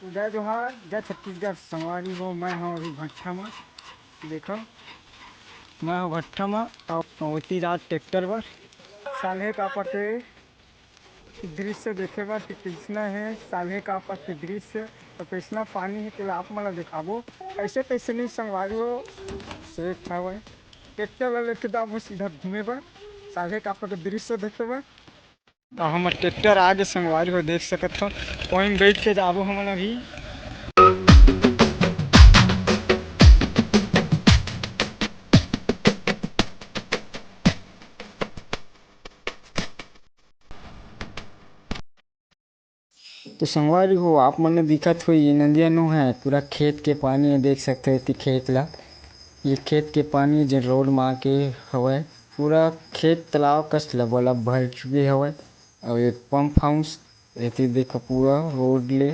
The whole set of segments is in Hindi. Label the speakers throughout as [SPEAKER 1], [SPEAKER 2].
[SPEAKER 1] जय जोहार, जय छत्तीसगढ़। संगवारी हो, मैं हूँ अभी भट्ठा में। देखो, मैं हूँ भट्ठा में और होती रात ट्रैक्टर पर साले का पते दृश्य देखे बर कि कृष्णा है। साले का पते दृश्य और कृष्णा पानी है तो आप मतलब दिखाबो ऐसे तैसे नहीं। संगवारी हो से ट्रैक्टर वाले लेके जाबो सीधा घूमे पर साले का पते दृश्य देखे बर। तो हम ट्रैक्टर आगे संगवारी हो देख सकत हो, वहीं बैठ के जाबो हम अभी। तो संगवारी हो आप मन दिखत हो ये नदिया नो है पूरा खेत के पानी देख सकते हो। इति खेत ला ये खेत के पानी जो रोड मार के हवय पूरा खेत तालाब कस लबा भर चुके हवय। और ये पंप हाउस इति देखो पूरा रोड ले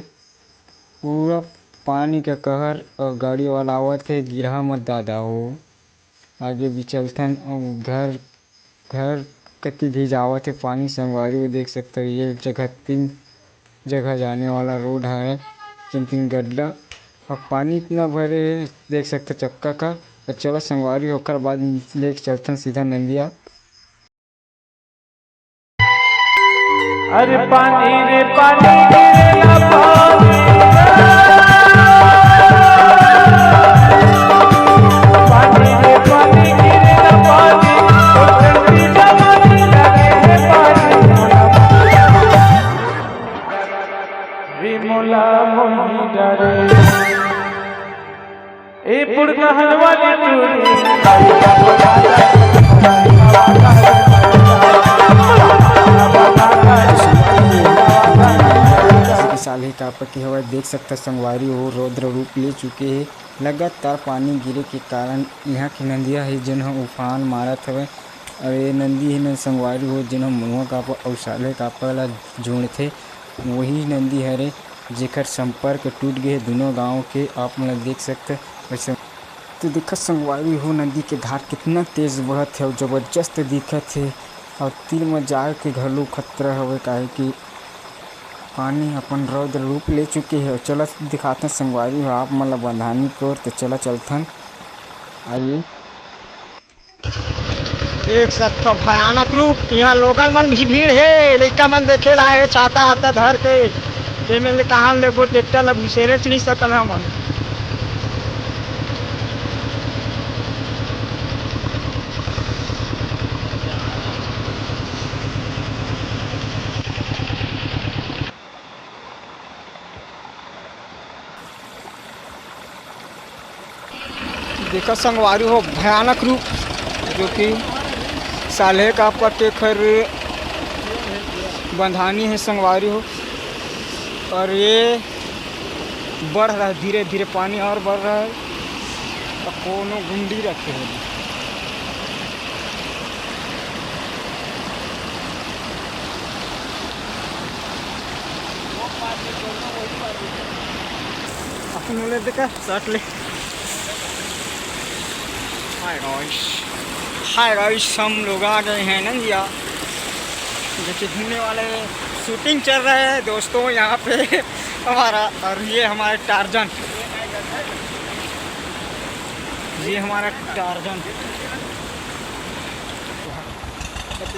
[SPEAKER 1] पूरा पानी का कहर और गाड़ी वाला आवत है गिरहा मत दादा हो। आगे भी चलथन और घर घर कति भी जावत है पानी। संगवारी को देख सकते हो ये जगह 3 जगह जाने वाला रोड है। 3 गड्ढा और पानी इतना भरे देख सकते चक्का का। तो चलो संगवारी होकर बाद लेके चलते सीधा नंदिया।
[SPEAKER 2] अरे पानी रे पानी गिरेला पानी पानी रे पानी गिरेला पानी ओ ठंडी जवानी लगे है पानी विमला मोही डरे ए पुरना हलवानी टूरी
[SPEAKER 1] साले का पति हवा देख सकता संगवारी हो रौद्र रूप ले चुके हैं। लगातार पानी गिरे के कारण यहाँ की नदिया है जिन उफान मारत हवे। और ये नंदी है न संगवारी हो जिन मुँह का और साले का पला जोड़ थे वही नंदी हरे जेकर संपर्क टूट गए दोनों गांव के। आप मतलब देख सकते वैसे तो दिखत संगवारी हो नदी के धार कितना तेज बहत है और जबरदस्त दिखत है। और तीर में जाए के घलो खतरा हवे काहे कि पानी अपन रौद्र रूप ले चुके हैं। चला दिखाते संगवारी हो आप मतलब बंधानी को तो चला चलथन। आइए एक सत्य भयानक रूप यहाँ लोगन मन भी भीड़ है। लड़का मन देखे ला है छाता हाथा धर के में कहाँ ले गो ट्रैक्टर ला घुसेरे नहीं सकल हमन। देखो संगवारी हो भयानक रूप जो कि साले का पट्टे खर बंधानी है संगवारी हो। और ये बढ़ रहा है धीरे धीरे पानी और बढ़ रहा है और कोनो गुंडी रखे हैं। अपन ले देखा शर्ट ले हाय गाइस हम लोग आ गए हैं नंदिया जैसे घूमने वाले शूटिंग चल रहा है दोस्तों यहाँ पे हमारा। और ये हमारे टार्जन ये हमारा टार्जन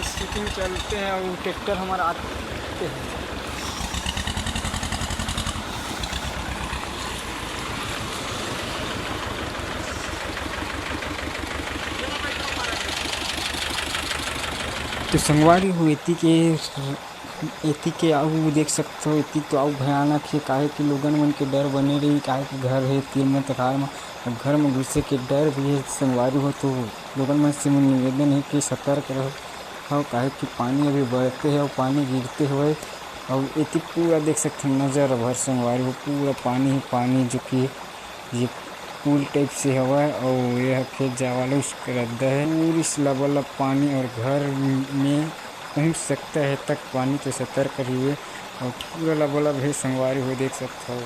[SPEAKER 1] शूटिंग चलते हैं और ट्रैक्टर हमारा आते हैं। तो संगवारी हो इति के आऊ देख सकते हो इति तो आऊ भयानक है काहे कि लोगन मन के डर बने रही काहे कि घर है तीर में तखार में घर में घुसे के डर भी है। संगवारी हो तो लोगन मन से निवेदन है कि सतर्क रहो काहे कि पानी अभी बढ़ते है और पानी गिरते हुए और इति पूरा देख सकते हैं नज़र भर संगवारी हो पूरा पानी ही पानी जो कि ये पुल टाइप से हवा और यह खेत जावाला उसका रद्दा है पूरी लबल पानी और घर में पहुंच सकता है तक पानी तो सतर्क रहिए। और पूरा लबल है संगवारी हो देख सकते हो।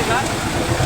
[SPEAKER 1] जो